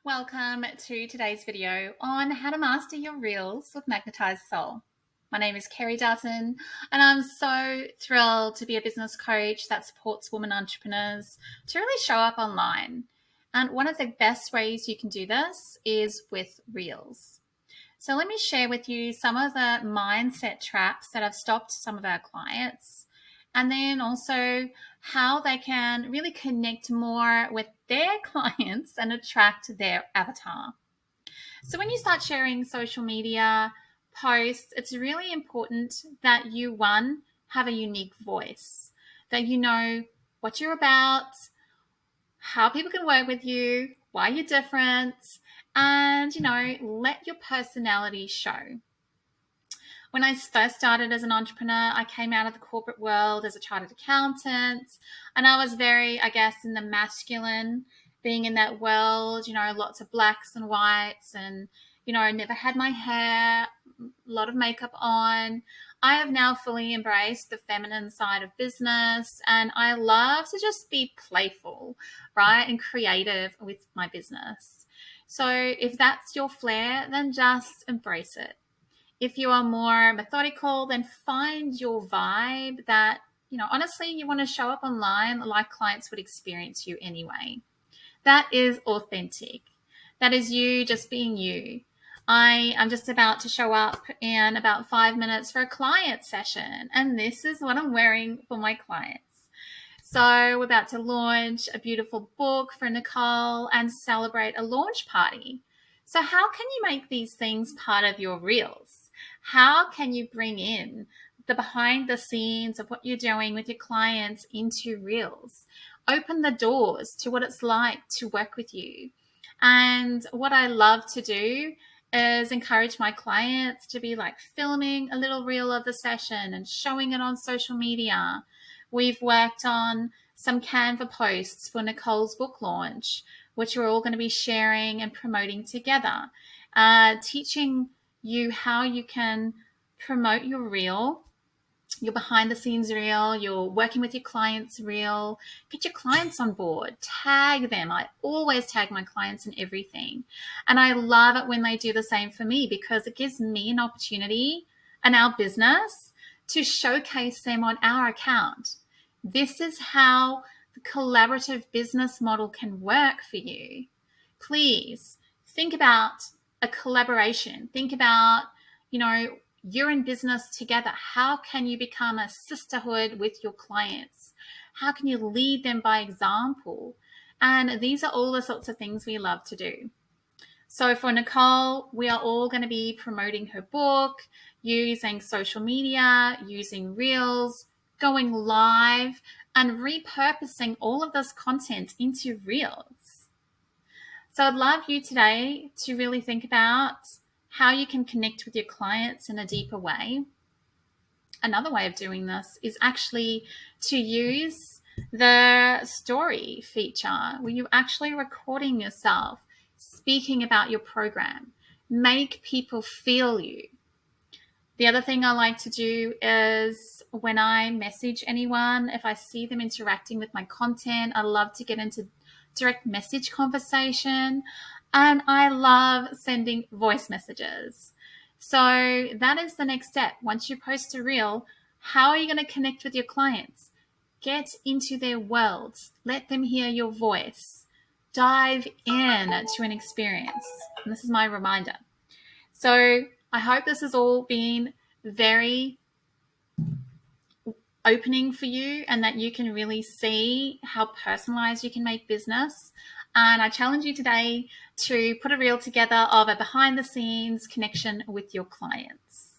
Welcome to today's video on how to master your Reels with Magnetized Soul. My name is Kerry and I'm so thrilled to be a business coach that supports women entrepreneurs to really show up online. And one of the best ways you can do this is with Reels. So let me share with you some of the mindset traps that have stopped some of our clients, and then also how they can really connect more with their clients and attract their avatar. So when you start sharing social media posts, it's really important that you, one, have a unique voice, that you know what you're about, how people can work with you, why you're different, and, let your personality show. When I first started as an entrepreneur, I came out of the corporate world as a chartered accountant, and I was very, in the masculine, being in that world, lots of blacks and whites, and, I never had my hair, a lot of makeup on. I have now fully embraced the feminine side of business, and I love to just be playful, right, and creative with my business. So if that's your flair, then just embrace it. If you are more methodical, then find your vibe that, honestly, you want to show up online like clients would experience you anyway. That is authentic. That is you just being you. I am just about to show up in about 5 minutes for a client session, and this is what I'm wearing for my clients. So we're about to launch a beautiful book for Nicole and celebrate a launch party. So how can you make these things part of your Reels? How can you bring in the behind the scenes of what you're doing with your clients into Reels? Open the doors to what it's like to work with you. And what I love to do is encourage my clients to be like filming a little reel of the session and showing it on social media. We've worked on some Canva posts for Nicole's book launch, which we're all going to be sharing and promoting together, teaching you how you can promote your reel, your behind the scenes reel, your working with your clients reel, get your clients on board, tag them. I always tag my clients in everything. And I love it when they do the same for me, because it gives me an opportunity and our business to showcase them on our account. This is how the collaborative business model can work for you. Please think about a collaboration. Think about, you're in business together. How can you become a sisterhood with your clients? How can you lead them by example? And these are all the sorts of things we love to do. So for Nicole, we are all going to be promoting her book, using social media, using Reels, going live, and repurposing all of this content into Reels. So I'd love you today to really think about how you can connect with your clients in a deeper way. Another way of doing this is actually to use the story feature, where you're actually recording yourself speaking about your program. Make people feel you. The other thing I like to do is when I message anyone, if I see them interacting with my content, I love to get into direct message conversation, and I love sending voice messages. So that is the next step. Once you post a reel, how are you going to connect with your clients? Get into their worlds. Let them hear your voice. Dive in to an experience. And this is my reminder. So I hope this has all been very opening for you, and that you can really see how personalized you can make business. And I challenge you today to put a reel together of a behind the scenes connection with your clients.